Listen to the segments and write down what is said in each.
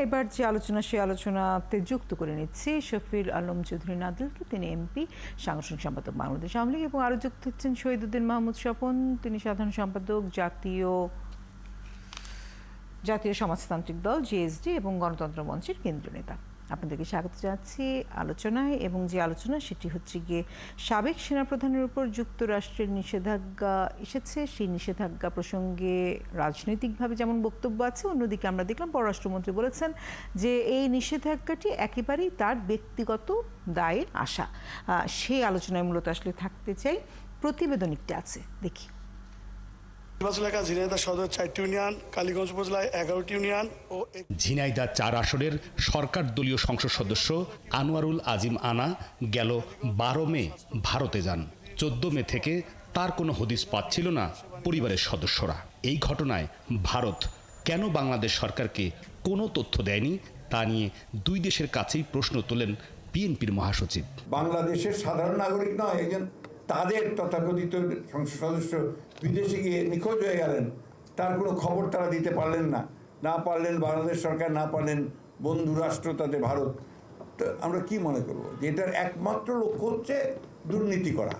এবার যে আলোচনা সেই আলোচনাতে যুক্ত করে নিচ্ছি শফির আলম চৌধুরী নাদিলকে। তিনি এমপি, সাংগঠনিক সম্পাদক বাংলাদেশ আওয়ামী লীগ, এবং আরও যুক্ত হচ্ছেন শহীদুদ্দিন মাহমুদ স্বপন। তিনি সাধারণ সম্পাদক জাতীয় সমাজতান্ত্রিক দল জেএসডি এবং গণতন্ত্র মঞ্চের কেন্দ্রীয় নেতা। আপনাদেরকে স্বাগত জানাচ্ছি আলোচনায়। এবং যে আলোচনা সেটি হচ্ছে গিয়ে সাবেক সেনাপ্রধানের উপর যুক্তরাষ্ট্রের নিষেধাজ্ঞা এসেছে। সেই নিষেধাজ্ঞা প্রসঙ্গে রাজনৈতিকভাবে যেমন বক্তব্য আছে, অন্যদিকে আমরা দেখলাম পররাষ্ট্রমন্ত্রী বলেছেন যে এই নিষেধাজ্ঞাটি একেবারেই তার ব্যক্তিগত দায়ে আসা। সেই আলোচনায় মূলত আসলে থাকতে চাই। প্রতিবেদন একটি আছে, দেখি। ঝিনাইদহ সদর 4টি ইউনিয়ন, কালীগঞ্জ উপজেলায় 11টি ইউনিয়ন ও ঝিনাইদহ 4 আসনের সরকার দলীয় সংসদ সদস্য আনোয়ারুল আজিম আনা গেল 12 মে ভারতে যান। 14 মে থেকে তার কোনো হদিস পাচ্ছিল না পরিবারের সদস্যরা। এই ঘটনায় ভারত কেন বাংলাদেশ সরকারকে কোনো তথ্য দেয়নি তা নিয়ে দুই দেশের কাছেই প্রশ্ন তোলেন বিএনপির মহাসচিব। বাংলাদেশের সাধারণ নাগরিক নয়, একজন তাদের তথাকথিত সংসদ সদস্য বিদেশে গিয়ে নিখোঁজ হয়ে গেলেন, তার কোনো খবর তারা দিতে পারলেন না পারলেন বাংলাদেশ সরকার, না পারলেন বন্ধু রাষ্ট্র তাদের ভারত। তো আমরা কি মনে করবো যে এটার একমাত্র লক্ষ্য হচ্ছে দুর্নীতি করা,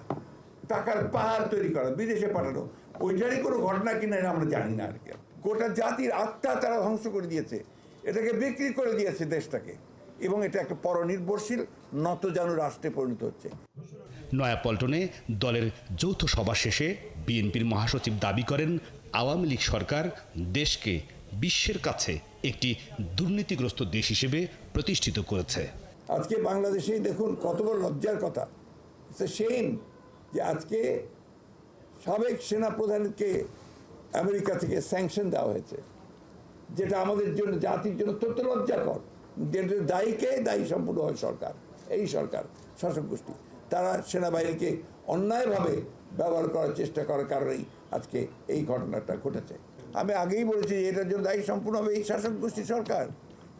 টাকার পাহাড় তৈরি করা, বিদেশে পাঠানো। ওইটারই কোনো ঘটনা কিনা আমরা জানি না। আর কি গোটা জাতির আত্মা তারা ধ্বংস করে দিয়েছে, এটাকে বিক্রি করে দিয়েছে দেশটাকে, এবং এটা একটা পরনির্ভরশীল নতজানু রাষ্ট্রে পরিণত হচ্ছে। নয়াপল্টনে দলের যৌথ সভা শেষে বিএনপির মহাসচিব দাবি করেন আওয়ামী লীগ সরকার দেশকে বিশ্বের কাছে একটি দুর্নীতিগ্রস্ত দেশ হিসেবে প্রতিষ্ঠিত করেছে। আজকে বাংলাদেশেই দেখুন কত বড় লজ্জার কথা, সেইম যে আজকে সাবেক সেনাপ্রধানকে আমেরিকা থেকে স্যাংশন দেওয়া হয়েছে, যেটা আমাদের জন্য জাতির জন্য অত্যন্ত লজ্জাকর। যেটা দায়ী সম্পূর্ণ হয় সরকার, এই সরকার শাসক গোষ্ঠী, তারা সেনাবাহিনীকে অন্যায়ভাবে ব্যবহার করার চেষ্টা করার কারণেই আজকে এই ঘটনাটা ঘটেছে। আমি আগেই বলেছি এটার জন্য দায়ী সম্পূর্ণভাবে এই শাসক গোষ্ঠী সরকার,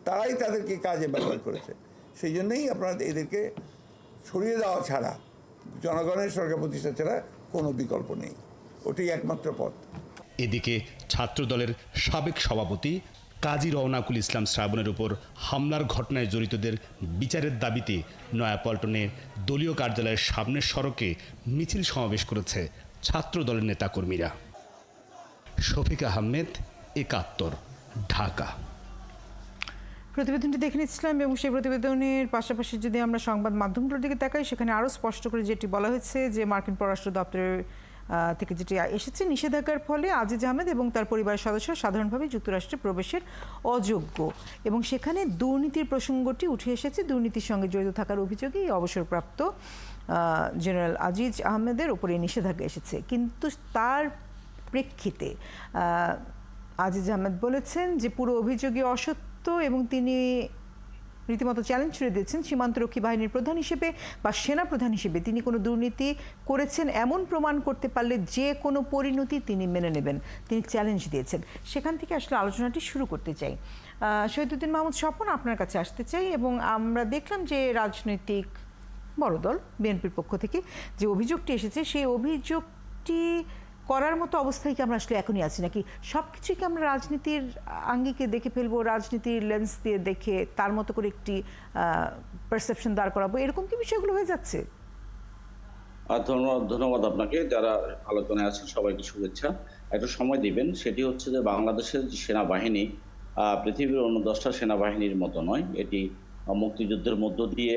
তারাই তাদেরকে কাজে ব্যবহার করেছে। সেই জন্যই আপনারা এদেরকে সরিয়ে দেওয়া ছাড়া, জনগণের সরকার প্রতিষ্ঠা ছাড়া কোনো বিকল্প নেই, ওটাই একমাত্র পথ। এদিকে ছাত্রদলের সাবেক সভাপতি কাজী রওনাকুল ইসলাম শ্রাবণের উপর হামলার ঘটনায় জড়িতদের বিচারের দাবিতে নয়াপল্টনে দলীয় কার্যালয়ের সামনের সড়কে মিছিল সমাবেশ করেছে ছাত্র দলের নেতাকর্মীরা। শফিক আহমেদ, 71, ঢাকা। প্রতিবেদনটি দেখে নিচ্ছিলাম, এবং সেই প্রতিবেদনের পাশাপাশি যদি আমরা সংবাদ মাধ্যমগুলোর দিকে তাকাই, সেখানে আরও স্পষ্ট করে যেটি বলা হয়েছে যে মার্কিন পররাষ্ট্র দপ্তরের থেকে যেটি এসেছে, নিষেধাজ্ঞার ফলে আজিজ আহমেদ এবং তার পরিবারের সদস্যরা সাধারণভাবে যুক্তরাষ্ট্রে প্রবেশের অযোগ্য, এবং সেখানে দুর্নীতির প্রসঙ্গটি উঠে এসেছে। দুর্নীতির সঙ্গে জড়িত থাকার অভিযোগে অবসরপ্রাপ্ত জেনারেল আজিজ আহমেদের উপরে নিষেধাজ্ঞা এসেছে। কিন্তু তার প্রেক্ষিতে আজিজ আহমেদ বলেছেন যে পুরো অভিযোগই অসত্য, এবং তিনি রীতিমতো চ্যালেঞ্জ ছুড়ে দিয়েছেন সীমান্তরক্ষী বাহিনীর প্রধান হিসেবে বা সেনা প্রধান হিসেবে তিনি কোনো দুর্নীতি করেছেন এমন প্রমাণ করতে পারলে যে কোনো পরিণতি তিনি মেনে নেবেন, তিনি চ্যালেঞ্জ দিয়েছেন। সেখান থেকে আসলে আলোচনাটি শুরু করতে চাই। শহীদুদ্দিন মাহমুদ স্বপন, আপনার কাছে আসতে চাই। এবং আমরা দেখলাম যে রাজনৈতিক বড় দল বিএনপির পক্ষ থেকে যে অভিযোগটি এসেছে, সেই অভিযোগটি করার মতো অবস্থায় কি আমরা আসলে এখনই আছি, নাকি সব কিছুকে আমরা রাজনীতির আঙ্গিকে দেখে ফেলবো, রাজনীতির লেন্স দিয়ে দেখে তার মতো করে একটি পারসেপশন দাঁড় করাবো, এরকম কি বিষয়গুলো হয়ে যাচ্ছে? ধন্যবাদ আপনাকে। যারা আলোচনায় আছেন সবাইকে শুভেচ্ছা। একটা সময় দিবেন, সেটি হচ্ছে যে বাংলাদেশের যে সেনাবাহিনী পৃথিবীর অন্য 10টা সেনাবাহিনীর মতো নয়। এটি মুক্তিযুদ্ধের মধ্য দিয়ে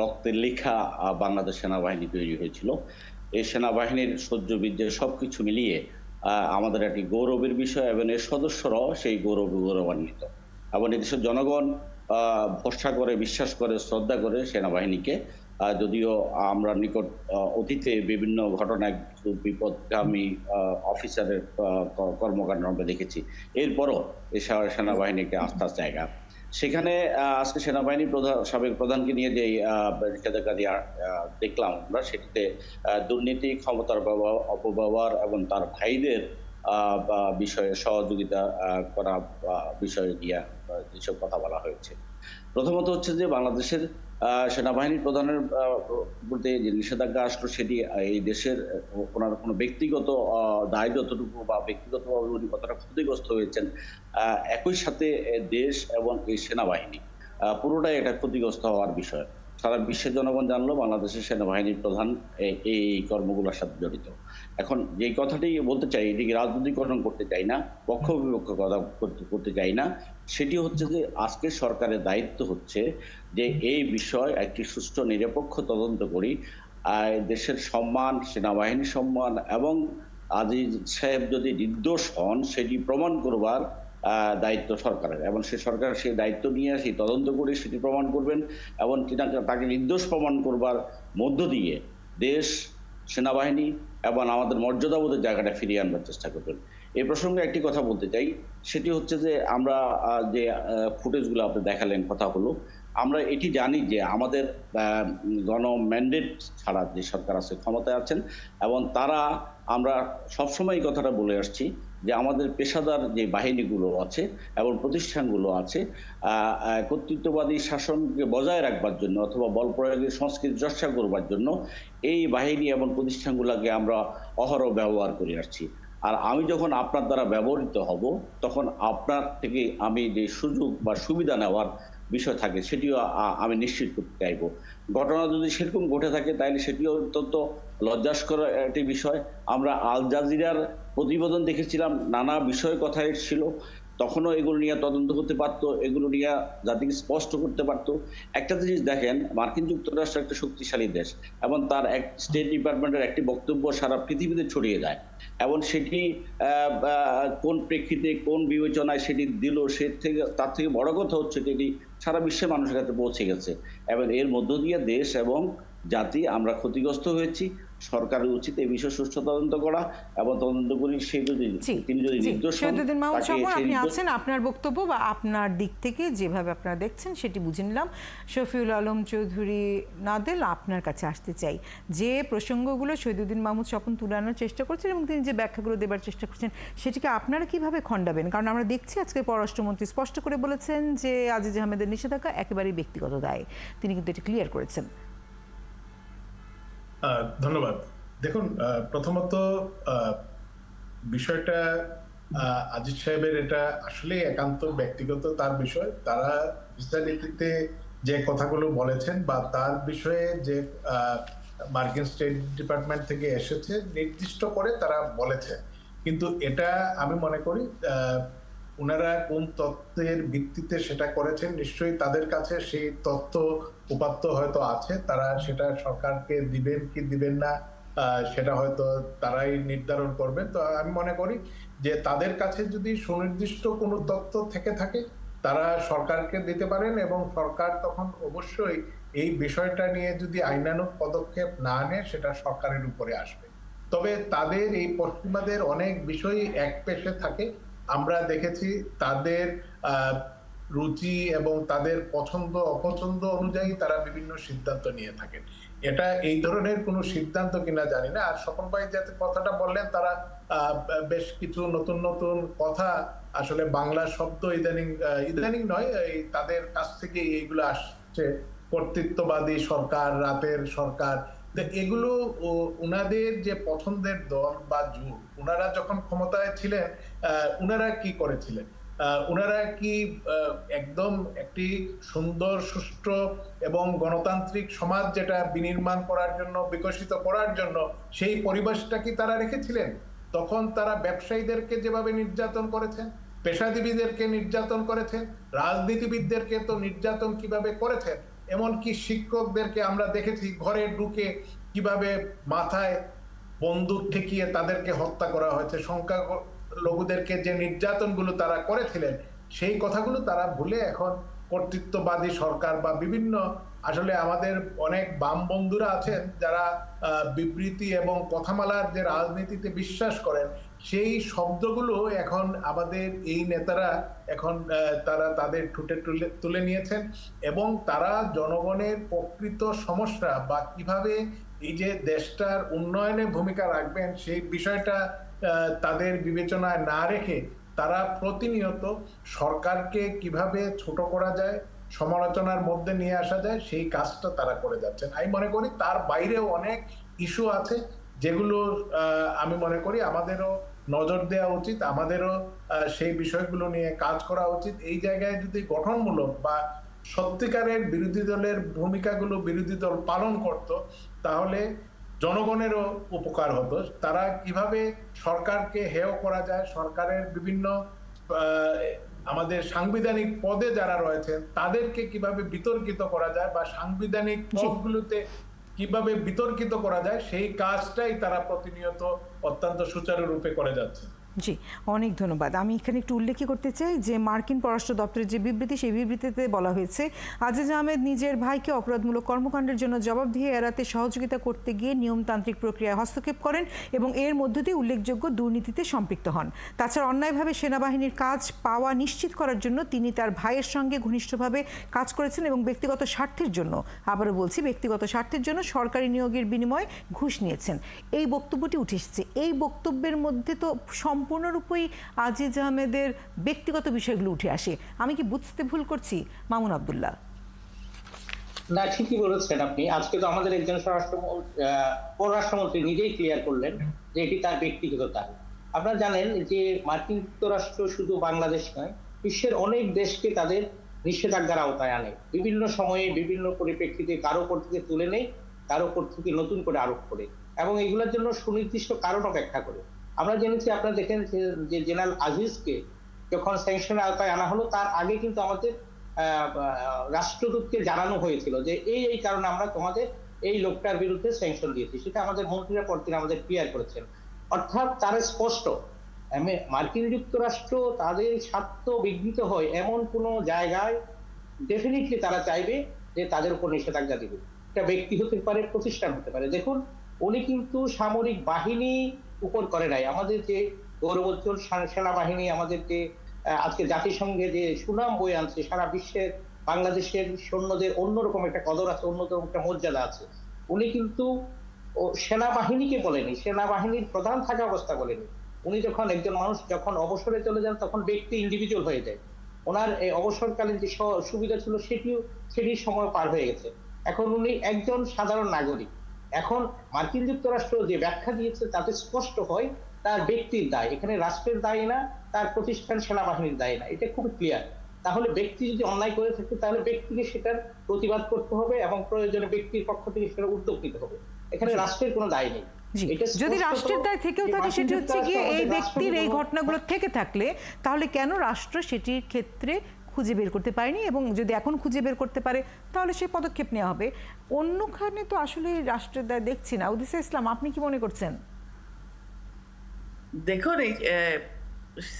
রক্তের লেখা বাংলাদেশ সেনাবাহিনী তৈরি হয়েছিল। এই সেনাবাহিনীর শৌর্য বিদ্যা সবকিছু মিলিয়ে আমাদের একটি গৌরবের বিষয়, এবং এর সদস্যরাও সেই গৌরবান্বিত, এবং এদেশের জনগণ ভরসা করে, বিশ্বাস করে, শ্রদ্ধা করে সেনাবাহিনীকে। যদিও আমরা নিকট অতীতে বিভিন্ন ঘটনায় বিপদগামী অফিসারের কর্মকাণ্ড আমরা দেখেছি, এরপরও এই সেনাবাহিনীকে আস্থার জায়গা। সেখানে আজকে সেনাবাহিনী সাবেক প্রধানকে নিয়ে যে নিষেধাজ্ঞা দেওয়া দেখলাম আমরা, সেটিতে দুর্নীতি, ক্ষমতার অপব্যবহার এবং তার ভাইদের বিষয়ে সহযোগিতা করা বিষয়ে নিয়ে যেসব কথা বলা হয়েছে। প্রথমত হচ্ছে যে বাংলাদেশের সেনাবাহিনীর প্রধানের প্রতি যে নিষেধাজ্ঞা আসলো সেটি এই দেশের ওনার কোনো ব্যক্তিগত দায় যতটুকু বা ব্যক্তিগতভাবে উনি কতটা ক্ষতিগ্রস্ত হয়েছেন, একই সাথে দেশ এবং এই সেনাবাহিনী পুরোটাই এটা ক্ষতিগ্রস্ত হওয়ার বিষয়। সারা বিশ্বের জনগণ জানলো বাংলাদেশের সেনাবাহিনীর প্রধান এই কর্মগুলোর সাথে জড়িত। এখন যে কথাটি বলতে চাই, এটিকে রাজনৈতিকরণ করতে চাই না, পক্ষ বিপক্ষ কথা করতে চাই না, সেটি হচ্ছে যে আজকের সরকারের দায়িত্ব হচ্ছে যে এই বিষয় একটি সুষ্ঠু নিরপেক্ষ তদন্ত করি, দেশের সম্মান, সেনাবাহিনীর সম্মান এবং আজিজ সাহেব যদি নির্দোষ হন সেটি প্রমাণ করবার দায়িত্ব সরকারের, এবং সে সরকার সেই দায়িত্ব নিয়ে সেই তদন্ত করে সেটি প্রমাণ করবেন এবং তাকে নির্দোষ প্রমাণ করবার মধ্য দিয়ে দেশ, সেনাবাহিনী এবং আমাদের মর্যাদাবোধের জায়গাটা ফিরিয়ে আনবার চেষ্টা করবেন। এই প্রসঙ্গে একটি কথা বলতে চাই, সেটি হচ্ছে যে আমরা যে ফুটেজগুলো আপনি দেখালেন, কথা হলো, আমরা এটি জানি যে আমাদের গণ ম্যান্ডেট ছাড়া যে সরকার আছে, ক্ষমতায় আছেন, এবং তারা, আমরা সবসময় এই কথাটা বলে আসছি যে আমাদের পেশাদার যে বাহিনীগুলো আছে এবং প্রতিষ্ঠানগুলো আছে, কর্তৃত্ববাদী শাসনকে বজায় রাখবার জন্য অথবা বল প্রয়োগের সংস্কৃতি চর্চা করবার জন্য এই বাহিনী এবং প্রতিষ্ঠানগুলোকে আমরা অহরহ ব্যবহার করে আসছি। আর আমি যখন আপনার দ্বারা ব্যবহৃত হব, তখন আপনার থেকে আমি যে সুযোগ বা সুবিধা নেওয়ার বিষয় থাকে সেটিও আমি নিশ্চিত করতে চাইব। ঘটনা যদি সেরকম ঘটে থাকে তাহলে সেটিও অত্যন্ত লজ্জাস্কর একটি বিষয়। আমরা আল জাজিরার প্রতিবেদন দেখেছিলাম, নানা বিষয় কথা ছিল, তখনও এগুলো নিয়ে তদন্ত করতে পারতো, এগুলো নিয়ে জাতিকে স্পষ্ট করতে পারতো। একটা জিনিস দেখেন, মার্কিন যুক্তরাষ্ট্র একটা শক্তিশালী দেশ এবং তার এক স্টেট ডিপার্টমেন্টের একটি বক্তব্য সারা পৃথিবীতে ছড়িয়ে যায়, এবং সেটি কোন প্রেক্ষিতে, কোন বিবেচনায় সেটি দিল, তার থেকে বড় কথা হচ্ছে এটি সারা বিশ্বের মানুষের কাছে পৌঁছে গেছে, এবং এর মধ্য দিয়ে দেশ এবং জাতি আমরা ক্ষতিগ্রস্ত হয়েছি। সরকারের উচিত এই বিষয়ে সুষ্ঠু তদন্ত করা এবং তদন্ত করি তিনি যদি নির্দোষ হন, আপনি আছেন, আপনার বক্তব্য বা আপনার দিক থেকে যেভাবে আপনারা দেখছেন সেটি বুঝে নিলাম। শফিউল আলম চৌধুরী নাদেল, আপনার কাছে আসতে চাই, যে প্রসঙ্গগুলো শহীদুদ্দিন মাহমুদ স্বপন তুলে আনার চেষ্টা করছেন এবং তিনি যে ব্যাখ্যাগুলো দেবার চেষ্টা করছেন সেটিকে আপনারা কিভাবে খণ্ডাবেন? কারণ আমরা দেখছি আজকে পররাষ্ট্রমন্ত্রী স্পষ্ট করে বলেছেন যে আজিজ আহমেদের নিষেধাজ্ঞা একেবারেই ব্যক্তিগত দায়, তিনি কিন্তু এটি ক্লিয়ার করেছেন। ধন্যবাদ। দেখুন, প্রথমত বিষয়টা আজিজ সাহেবের এটা আসলে একান্ত ব্যক্তিগত তার বিষয়। তারা ভিসা নীতিতে যে কথাগুলো বলেছেন বা তার বিষয়ে যে মার্কিন স্টেট ডিপার্টমেন্ট থেকে এসেছে নির্দিষ্ট করে তারা বলেছে, কিন্তু এটা আমি মনে করি ওনারা কোন তথ্যের ভিত্তিতে সেটা করেছেন, নিশ্চয়ই তাদের কাছে সেই তথ্য উপাত্ত হয়তো আছে, তারা সেটা সরকারকে দিবেন কি দিবেন না সেটা হয়তো তারাই নির্ধারণ করবেন। তো আমি মনে করি যে তাদের কাছে যদি সুনির্দিষ্ট কোনো তথ্য থেকে থাকে তারা সরকারকে দিতে পারেন, এবং সরকার তখন অবশ্যই এই বিষয়টা নিয়ে যদি আইনানুগ পদক্ষেপ না নেয় সেটা সরকারের উপরে আসবে। তবে তাদের এই পশ্চিমাদের অনেক বিষয়ই এক পেশে থাকে। আমরা দেখেছি তাদের রুচি এবং তাদের পছন্দ অপছন্দ অনুযায়ী তারা বিভিন্ন সিদ্ধান্ত নিয়ে থাকেন। এটা এই ধরনের কোনো সিদ্ধান্ত কিনা জানি না। আর স্বপন ভাই যাতে কথাটা বললেন, তারা বেশ কিছু নতুন নতুন কথা, আসলে বাংলা শব্দ ইদানিং নয়, এই তাদের কাছ থেকে এইগুলো আসছে, কর্তৃত্ববাদী সরকার, রাতের সরকার। এগুলো উনাদের যে পছন্দের দল বা জোট, উনারা যখন ক্ষমতায় ছিলেন উনারা কি করেছিলেন? উনারা কি একদম একটি সুন্দর, সুষ্ঠু এবং গণতান্ত্রিক সমাজ যেটা বিনির্মাণ করার জন্য, বিকশিত করার জন্য সেই পরিবেশটা কি তারা রেখেছিলেন? তখন তারা ব্যবসায়ীদেরকে যেভাবে নির্যাতন করেছেন, পেশাজীবীদেরকে নির্যাতন করেছেন, রাজনীতিবিদদেরকে তো নির্যাতন কিভাবে করেছেন, এমনকি শিক্ষকদেরকে আমরা দেখেছি ঘরে ঢুকে কিভাবে মাথায় বন্দুক ঠেকিয়ে তাদেরকে হত্যা করা হয়েছে। সংখ্যালঘুদেরকে যে নির্যাতনগুলো তারা করেছিলেন সেই কথাগুলো তারা ভুলে এখন কর্তৃত্ববাদী সরকার বা বিভিন্ন, আসলে আমাদের অনেক বাম বন্ধুরা আছেন যারা বিবৃতি এবং কথামালার যে রাজনীতিতে বিশ্বাস করেন, সেই শব্দগুলো এখন আমাদের এই নেতারা এখন তারা তাদের ঠোঁটে তুলে নিয়েছেন, এবং তারা জনগণের প্রকৃত সমস্যা বা কিভাবে এই যে দেশটার উন্নয়নে ভূমিকা রাখবেন সেই বিষয়টা তাদের বিবেচনায় না রেখে তারা প্রতিনিয়ত সরকারকে কিভাবে ছোট করা যায়, সমালোচনার মধ্যে নিয়ে আসা যায়, সেই কাজটা তারা করে যাচ্ছেন। আমি মনে করি তার বাইরেও অনেক ইস্যু আছে যেগুলো আমি মনে করি আমাদেরও নজর দেওয়া উচিত, আমাদেরও সেই বিষয়গুলো নিয়ে কাজ করা উচিত। এই জায়গায় যদি গঠনমূলক বা সত্যিকারের বিরোধী দলের ভূমিকাগুলো বিরোধী দল পালন করত, তাহলে জনগণেরও উপকার হতো। তারা কিভাবে সরকারকে হেয় করা যায়, সরকারের বিভিন্ন আমাদের সাংবিধানিক পদে যারা রয়েছেন তাদেরকে কিভাবে বিতর্কিত করা যায় বা সাংবিধানিক পদগুলোতে কিভাবে বিতর্কিত করা যায়, সেই কাজটাই তারা প্রতিনিয়ত অত্যন্ত সুচারুরূপে করে যাচ্ছে। জি, অনেক ধন্যবাদ। আমি এখানে একটু উল্লেখ করতে চাই যে মার্কিন পররাষ্ট্র দপ্তরের যে বিবৃতি, সেই বিবৃতিতে বলা হয়েছে আজিজ আহমেদ নিজের ভাইকে অপরাধমূলক কর্মকাণ্ডের জন্য জবাবদিহি এড়াতে সহযোগিতা করতে গিয়ে নিয়মতান্ত্রিক প্রক্রিয়ায় হস্তক্ষেপ করেন এবং এর মধ্য দিয়ে উল্লেখযোগ্য দুর্নীতিতে সম্পৃক্ত হন। তাছাড়া অন্যায়ভাবে সেনাবাহিনীর কাজ পাওয়া নিশ্চিত করার জন্য তিনি তার ভাইয়ের সঙ্গে ঘনিষ্ঠভাবে কাজ করেছেন এবং ব্যক্তিগত স্বার্থের জন্য, আবারও বলছি, ব্যক্তিগত স্বার্থের জন্য সরকারি নিয়োগের বিনিময়ে ঘুষ নিয়েছেন। এই বক্তব্যটি উঠে এসেছে। এই বক্তব্যের মধ্যে তো সম্পূর্ণরূপেই আজিজ আহমেদের ব্যক্তিগত বিষয়গুলো উঠে আসে। আমি কি বুঝতে ভুল করছি মামুন আব্দুল্লাহ? না, ঠিকই বলেছেন আপনি। আজকে তো আমাদের একজন পররাষ্ট্রমন্ত্রী নিজেই ক্লিয়ার করলেন যে এটি তার ব্যক্তিগত দায়। আপনারা জানেন যে মার্কিন যুক্তরাষ্ট্র শুধু বাংলাদেশ নয়, বিশ্বের অনেক দেশকে তাদের নিষেধাজ্ঞার আওতায় আনে। বিভিন্ন সময়ে বিভিন্ন পরিপ্রেক্ষিতে কারো কর্তৃকে তুলে নেয়, কারো কর্তৃকে নতুন করে আরোপ করে, এবং এগুলোর জন্য সুনির্দিষ্ট কারণও ব্যাখ্যা করে। আমরা জেনেছি, আপনারা দেখেন যে জেনারেল আজিজকে যখন স্যাংশনের আওতায় আনা হলো, তার আগে কিন্তু আমাদের রাষ্ট্রদূতকে জানানো হয়েছিল যে এই কারণে আমরা তোমাদের এই লোকটার বিরুদ্ধে স্যাংশন দিয়েছি। সেটা আমাদের মন্ত্রীরা পরদিন আমাদের ক্লিয়ার করেছেন। অর্থাৎ তারা স্পষ্ট, মার্কিন যুক্তরাষ্ট্র তাদের স্বার্থ বিঘ্নিত হয় এমন কোনো জায়গায় ডেফিনেটলি তারা চাইবে যে তাদের উপর নিষেধাজ্ঞা দিবে। এটা ব্যক্তি হতে পারে, প্রতিষ্ঠান হতে পারে। দেখুন, উনি কিন্তু সামরিক বাহিনী উপর করে নাই। আমাদের যে গৌরবোজ্জ্বল সেনাবাহিনী, আমাদের যে আজকে জাতিসংঘে যে সুনাম বয়ে আনছে, সারা বিশ্বের বাংলাদেশের সৈন্যদের অন্যরকম একটা কদর আছে, অন্যরকম একটা মর্যাদা আছে। উনি কিন্তু সেনাবাহিনীকে বলেনি, সেনাবাহিনীর প্রধান থাকা অবস্থা বলেনি। উনি যখন একজন মানুষ যখন অবসরে চলে যান, তখন ব্যক্তি ইন্ডিভিজুয়াল হয়ে যায়। ওনার এই অবসরকালীন যে সুবিধা ছিল সেটির সময় পার হয়ে গেছে। এখন উনি একজন সাধারণ নাগরিক। এখন মার্কিন যুক্তরাষ্ট্র যে ব্যাখ্যা দিয়েছে তাতে স্পষ্ট হয় তার ব্যক্তির দায়, এখানে রাষ্ট্রের দায় না, তার প্রতিষ্ঠান সেনাবাহিনীর দায় না। এটা খুব ক্লিয়ার। তাহলে ব্যক্তি যদি অন্যায় করে থাকে, তাহলে ব্যক্তিকে সেটার প্রতিবাদ করতে হবে এবং প্রয়োজনে ব্যক্তির পক্ষ থেকে সেটা উদ্যোগ নিতে হবে। এখানে রাষ্ট্রের কোনো দায় নেই। যদি রাষ্ট্রের দায় থেকেও থাকে, সেটি হচ্ছে গিয়ে এই ব্যক্তির এই ঘটনাগুলো থেকে থাকলে তাহলে কেন রাষ্ট্র সেটির ক্ষেত্রে খুঁজে বের করতে পারেনি, এবং যদি এখন খুঁজে বের করতে পারে তাহলে সেই পদক্ষেপ নেওয়া হবে। অন্যখানে তো আসলে রাষ্ট্রের দায় দেখছি না। উদিসা ইসলাম, আপনি কি মনে করছেন? দেখুন, এই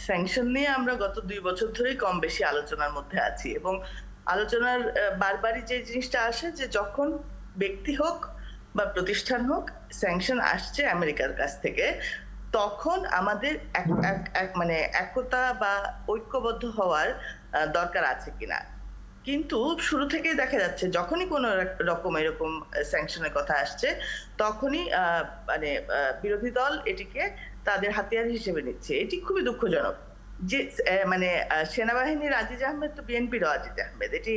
স্যাংশন নিয়ে আমরা গত 2 বছর ধরেই কম বেশি আলোচনার মধ্যে আছি, এবং আলোচনার বারবারই যে জিনিসটা আসে যে যখন ব্যক্তি হোক বা প্রতিষ্ঠান হোক স্যাংশন আসছে আমেরিকার কাছ থেকে, তখন আমাদের মানে একতা বা ঐক্যবদ্ধ হওয়ার দরকার আছে কিনা। কিন্তু শুরু থেকেই দেখা যাচ্ছে যখনই কোনো রকম এরকম স্যাংশনের কথা আসছে, তখনই মানে বিরোধী দল এটিকে তাদের হাতিয়ার হিসেবে নিচ্ছে। এটি খুবই দুঃখজনক যে মানে সেনাবাহিনীর আজিজ আহমেদ তো বিএনপিরও আজিজ আহমেদ, এটি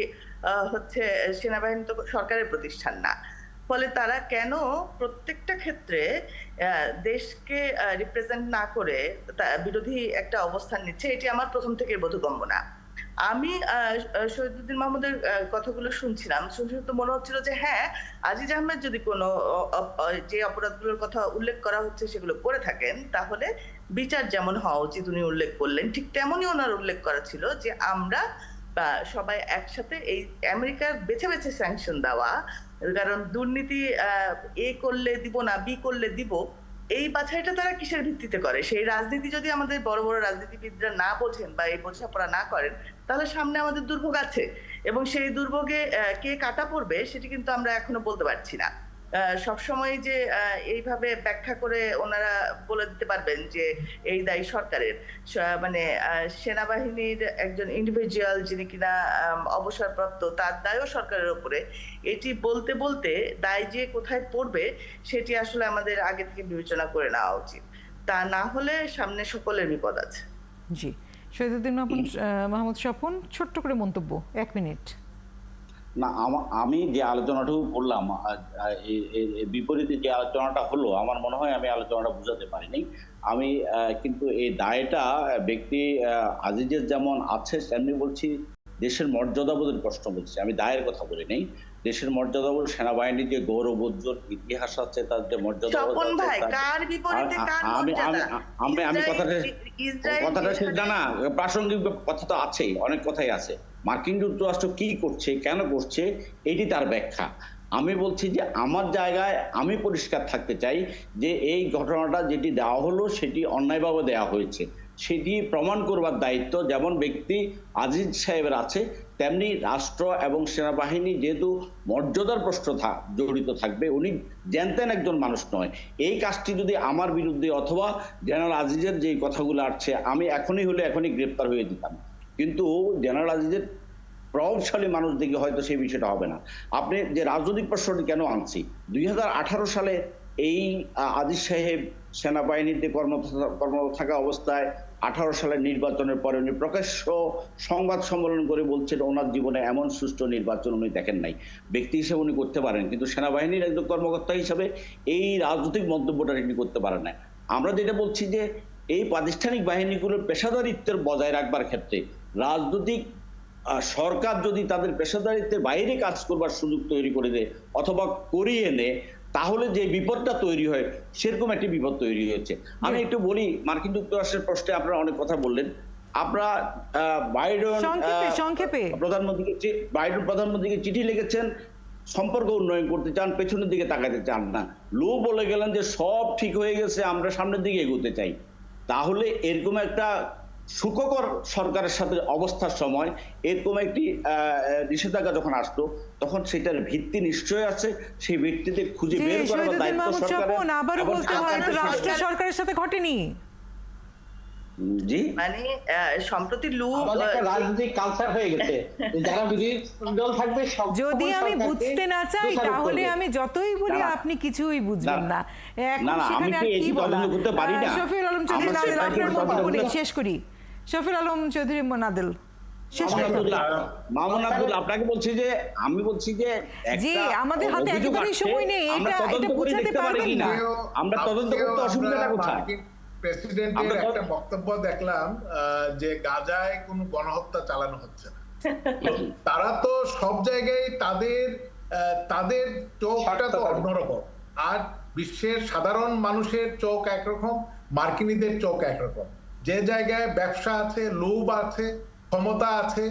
হচ্ছে সেনাবাহিনী তো সরকারের প্রতিষ্ঠান না। ফলে তারা কেন প্রত্যেকটা ক্ষেত্রে দেশকে রিপ্রেজেন্ট না করে বিরোধী একটা অবস্থান নিচ্ছে, এটি আমার প্রথম থেকে বোধগম্য না। আমি শহীদুদ্দিন মাহমুদের কথাগুলো শুনছিলাম, শুনতে তো মনে হচ্ছিল যে হ্যাঁ, আজিজ আহমেদ যদি কোনো যে অপরাধগুলোর কথা উল্লেখ করা হচ্ছে সেগুলো করে থাকেন, তাহলে বিচার যেমন হওয়া উচিত উনি উল্লেখ করলেন, ঠিক তেমনই ওনার উল্লেখ করা ছিল যে আমরা সবাই একসাথে এই আমেরিকার বেছে বেছে স্যাংশন দেওয়া, কারণ দুর্নীতি এ করলে দিব না, বি করলে দিব, এই বাছাইটা তারা কিসের ভিত্তিতে করে? সেই রাজনীতি যদি আমাদের বড় বড় রাজনীতিবিদরা না বোঝেন বা এই বোঝাপড়া না করেন, তাহলে সামনে আমাদের দুর্ভোগ আছে, এবং সেই দুর্ভোগে কে কাটা পড়বে সেটি কিন্তু আমরা এখনো বলতে পারছি না। সবসময় যে এইভাবে ব্যাখ্যা করে ওনারা বলে দিতে পারবেন যে এই দায়ী সরকারের, মানে সেনাবাহিনীর একজন ইন্ডিভিজুয়াল যিনি কিনা অবসরপ্রাপ্ত, তার দায়ও সরকারের উপরে, এটি বলতে বলতে দায় যে কোথায় পড়বে সেটি আসলে আমাদের আগে থেকে বিবেচনা করে নেওয়া উচিত। তা না হলে সামনে সকলের বিপদ আছে। জি, শহীদুদ্দিন মাহমুদ স্বপন, ছোট্ট করে মন্তব্য, 1 মিনিট। না, আমি যে আলোচনাটুকু করলাম, বিপরীতে যে আলোচনাটা হলো, আমার মনে হয় আমি আলোচনাটা বুঝাতে পারিনি। আমি কিন্তু এই দায়টা ব্যক্তি আজিজের যেমন আছে তেমনি বলছি, দেশের মর্যাদাবোধের প্রশ্ন বলছি, আমি দায়ের কথা বলি নেই। দেশের মর্যাদাবোধ, সেনাবাহিনীর যে গৌরবোজ্জ্বল ইতিহাস আছে, তার যে মর্যাদা, আমি কথাটা সেটা না, প্রাসঙ্গিক কথা তো আছেই, অনেক কথাই আছে। মার্কিন যুক্তরাষ্ট্র কি করছে, কেন করছে, এটি তার ব্যাখ্যা। আমি বলছি যে আমার জায়গায় আমি পরিষ্কার থাকতে চাই যে এই ঘটনাটা যেটি দেওয়া হলো সেটি অন্যায়ভাবে দেওয়া হয়েছে, সেটি প্রমাণ করবার দায়িত্ব যেমন ব্যক্তি আজিজ সাহেবের আছে, তেমনি রাষ্ট্র এবং সেনাবাহিনী যেহেতু মর্যাদার প্রশ্ন জড়িত থাকবে, উনি জানতেন একজন মানুষ নয়। এই কাজটি যদি আমার বিরুদ্ধে অথবা জেনারেল আজিজের যে কথাগুলো আসছে, আমি এখনই গ্রেপ্তার হয়ে যেতাম, কিন্তু জেনারেল আজিজের প্রভাবশালী মানুষ দেখে হয়তো সেই বিষয়টা হবে না। আপনি যে রাজনৈতিক প্রশ্নটি কেন আনছি, 2018 সালে এই আজিজ সাহেব সেনাবাহিনীতে কর্মরত থাকা অবস্থায় 18 সালের নির্বাচনের পরে উনি প্রকাশ্য সংবাদ সম্মেলন করে বলছেন ওনার জীবনে এমন সুষ্ঠু নির্বাচন উনি দেখেন নাই। ব্যক্তি হিসেবে উনি করতে পারেন, কিন্তু সেনাবাহিনীর একজন কর্মকর্তা হিসেবে এই রাজনৈতিক মন্তব্যটা তিনি করতে পারেন না। আমরা যেটা বলছি যে এই প্রাতিষ্ঠানিক বাহিনীগুলোর পেশাদারিত্বের বজায় রাখবার ক্ষেত্রে রাজনৈতিক সরকার যদি তাদের পেশাদারিত্বের বাইরে কাজ করবার সুযোগ তৈরি করে দেয় অথবা করিয়ে নেয়, তাহলে যে বিপদটা তৈরি হয় সেরকম একটি বিপদ তৈরি হয়েছে। আমি একটু বলি, মার্কিন যুক্তরাষ্ট্রের প্রশ্নে আপনারা অনেক কথা বললেন। আপনারা বাইডেন প্রধানমন্ত্রীকে চিঠি লিখেছেন, সম্পর্ক উন্নয়ন করতে চান, পেছনের দিকে তাকাতে চান না। লো বলে গেলেন যে সব ঠিক হয়ে গেছে, আমরা সামনের দিকে এগোতে চাই। তাহলে এরকম একটা সুখকর সরকারের সাথে অবস্থার সময় এরকম একটি নিষেধাজ্ঞা যখন আসলো, তখন সেটার ভিত্তি নিশ্চয় আছে, সেই ভিত্তিতে খুঁজে বের করার দায়িত্ব সরকারের সাথে ঘটেনি। জি, মানে সম্প্রতি রাজনৈতিক কালচার হয়ে গেছে, যারা বিরোধী দল থাকবে যদি আমি বুঝতে না চাই তাহলে আমি যতই বলি আপনি কিছুই বুঝবেন না। এখন সেখানে আর কি বলা। শফিউল আলম চৌধুরী নাদেল, আপনার মন্তব্য শেষ করি। শফিউল আলম চৌধুরী নাদেল, মামুন আব্দুল, আপনাকে বলছি যে আমি বলছি যে জি, আমাদের হাতে একেবারেই সময় নেই, এটা বুঝাতে পারবেন না। আমরা তদন্ত করতে অসুবিধাটা কোথায়? প্রেসিডেন্টের একটা বক্তব্য দেখলাম যে গাজায় কোনো গণহত্যা চালানো হচ্ছে না। তারা তো সব জায়গায় তাদের চোখটা তো অন্যরকম, আর বিশ্বের সাধারণ মানুষের চোখ একরকম, মার্কিনীদের চোখ একরকম। যে জায়গায় ব্যবসা আছে, লোভ আছে, ক্ষমতা আছে,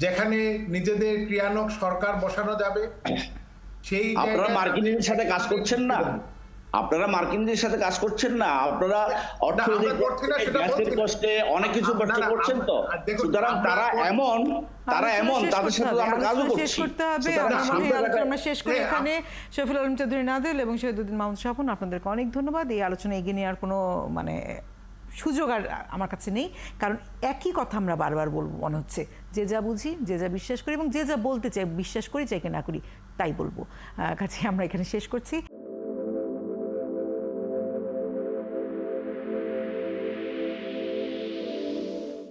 যেখানে নিজেদের ক্রিয়ানক সরকার বসানো যাবে, সেই আপনারা মার্কিনীদের সাথে কাজ করছেন না, আপনারা মার্কিনদের সাথে কাজ করছেন না, আপনারা অর্থনৈতিক কষ্টে অনেক কিছু করছেন। তো সুতরাং তারা এমন তাদের সাথে আমরা কাজও করছি। আমরা শেষ করি এখানে। শফিউল আলম চৌধুরী নাদেল এবং শহীদুদ্দিন মাহমুদ স্বপন, আপনাদেরকে অনেক ধন্যবাদ। এই আলোচনা এগিয়ে নেওয়ার কোনো সুযোগ আর আমার কাছে নেই, কারণ একই কথা আমরা বারবার বলবো মনে হচ্ছে। যে যা বুঝি, যে যা বিশ্বাস করি এবং যে যা বলতে চাই, বিশ্বাস করি চাই কি না করি তাই বলবো। কাছে আমরা এখানে শেষ করছি।